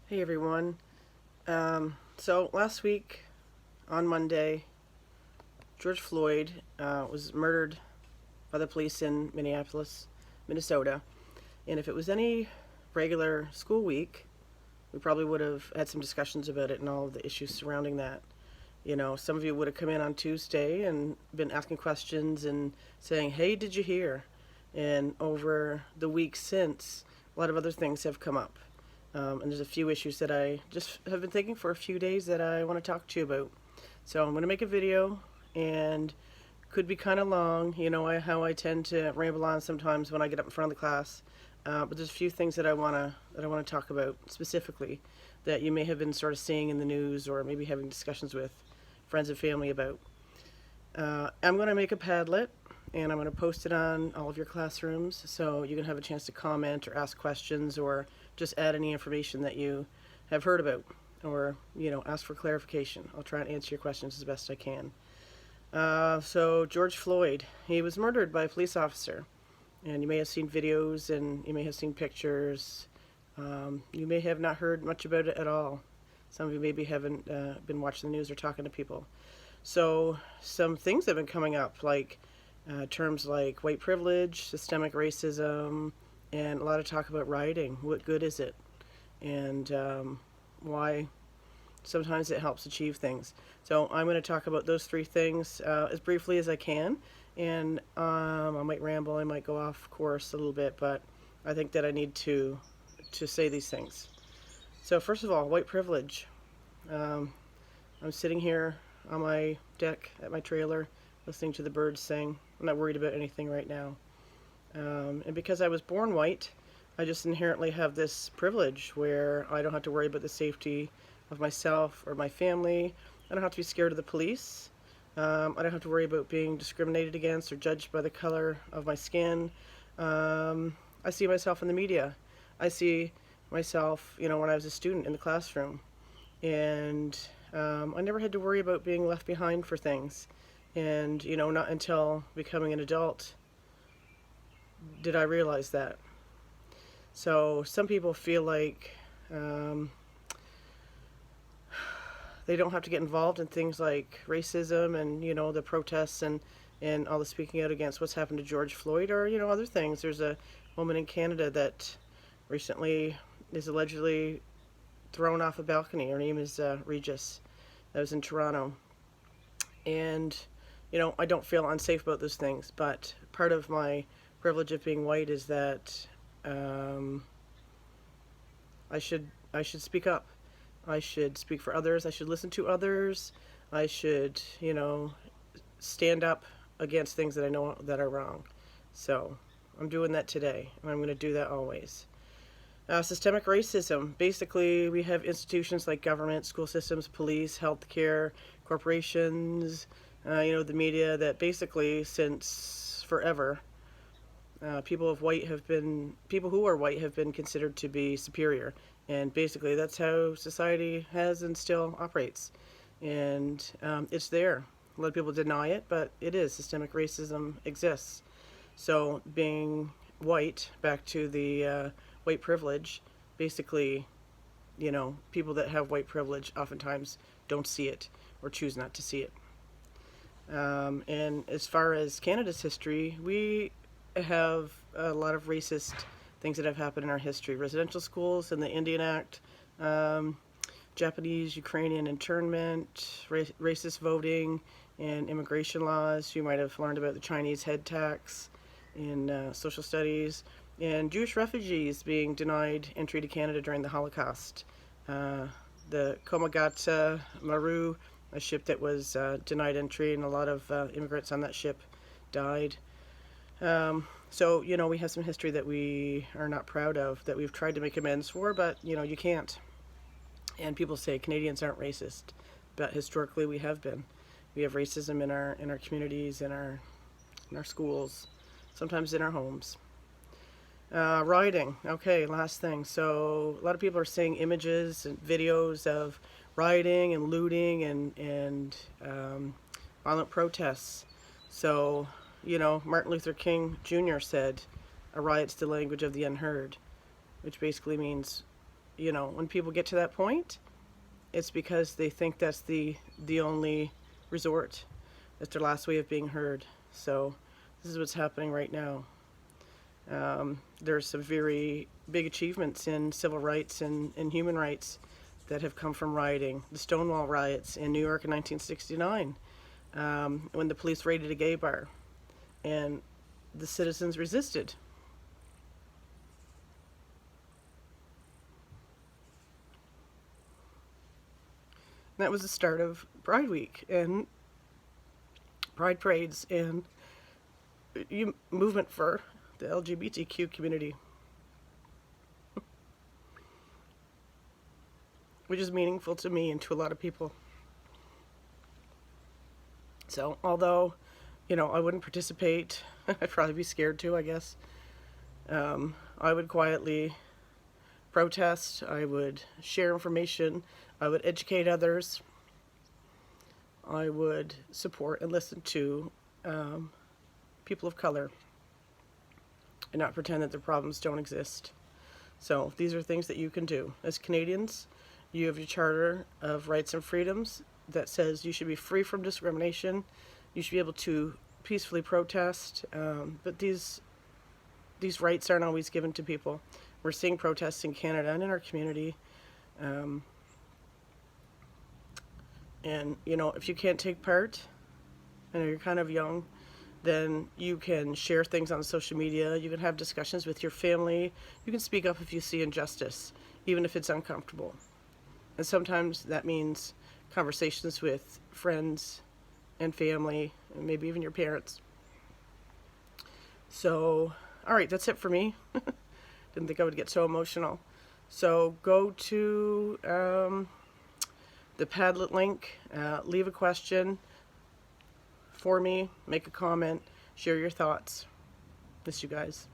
Hey everyone. So last week on Monday, George Floyd was murdered by the police in Minneapolis, Minnesota. And if it was any regular school week, we probably would have had some discussions about it and all of the issues surrounding that. You know, some of you would have come in on Tuesday and been asking questions and saying, "Hey, did you hear?" And over the week since, a lot of other things have come up. And there's a few issues that I just have been thinking for a few days that I want to talk to you about. So I'm going to make a video, and could be kind of long. You know how I tend to ramble on sometimes when I get up in front of the class. But there's a few things that I want to talk about specifically that you may have been sort of seeing in the news or maybe having discussions with friends and family about. I'm going to make a Padlet, and I'm going to post it on all of your classrooms so you can have a chance to comment or ask questions or just add any information that you have heard about or, ask for clarification. I'll try and answer your questions as best I can. So George Floyd, he was murdered by a police officer. And you may have seen videos and you may have seen pictures. You may have not heard much about it at all. Some of you maybe haven't been watching the news or talking to people. So some things have been coming up, like terms like white privilege, systemic racism, and a lot of talk about rioting. What good is it? And why sometimes it helps achieve things. So I'm going to talk about those three things as briefly as I can. And I might ramble, I might go off course a little bit, but I think that I need to say these things. So first of all, white privilege. I'm sitting here on my deck at my trailer listening to the birds sing. I'm not worried about anything right now. And because I was born white, I just inherently have this privilege where I don't have to worry about the safety of myself or my family. I don't have to be scared of the police. I don't have to worry about being discriminated against or judged by the color of my skin. I see myself in the media. I see myself, when I was a student in the classroom. And I never had to worry about being left behind for things. And, not until becoming an adult did I realize that. So some people feel like they don't have to get involved in things like racism and, the protests and all the speaking out against what's happened to George Floyd or, other things. There's a woman in Canada that recently is allegedly thrown off a balcony. Her name is Regis. That was in Toronto. And, I don't feel unsafe about those things, but part of my privilege of being white is that I should speak up. I should speak for others. I should listen to others. I should, stand up against things that I know that are wrong. So I'm doing that today, and I'm going to do that always. Systemic racism. Basically, we have institutions like government, school systems, police, healthcare, corporations, the media that basically since forever, people who are white have been considered to be superior. And basically that's how society has and still operates. And it's there. A lot of people deny it, but it is. Systemic racism exists. So being white, back to the white privilege, basically, people that have white privilege oftentimes don't see it or choose not to see it. And as far as Canada's history, we have a lot of racist things that have happened in our history. Residential schools and the Indian Act, Japanese, Ukrainian internment, racist voting, and immigration laws. You might have learned about the Chinese head tax in social studies, and Jewish refugees being denied entry to Canada during the Holocaust. The Komagata Maru, a ship that was denied entry, and a lot of immigrants on that ship died. So, we have some history that we are not proud of, that we've tried to make amends for, but, you can't. And people say Canadians aren't racist, but historically we have been. We have racism in our communities, in our schools, sometimes in our homes. Rioting. Okay, last thing. So a lot of people are seeing images and videos of rioting and looting and violent protests. So, Martin Luther King Jr. said, "A riot's the language of the unheard," which basically means you know, when people get to that point, it's because they think that's the only resort. That's their last way of being heard. So this is what's happening right now. There's some very big achievements in civil rights and human rights that have come from rioting. The Stonewall riots in New York in 1969, when the police raided a gay bar, and the citizens resisted. That was the start of Pride Week and Pride parades and movement for the LGBTQ community, which is meaningful to me and to a lot of people. So, although, you know, I wouldn't participate, I'd probably be scared too, I guess. I would quietly protest, I would share information, I would educate others, I would support and listen to people of color and not pretend that their problems don't exist. So these are things that you can do. As Canadians, you have your Charter of Rights and Freedoms that says you should be free from discrimination, you should be able to peacefully protest, but these rights aren't always given to people. We're seeing protests in Canada and in our community. And, you know, if you can't take part, and you're kind of young, then you can share things on social media. You can have discussions with your family. You can speak up if you see injustice, even if it's uncomfortable. And sometimes that means conversations with friends and family, and maybe even your parents. So, all right, that's it for me. Didn't think I would get so emotional. So go to the Padlet link, leave a question for me, make a comment, share your thoughts. Miss you guys.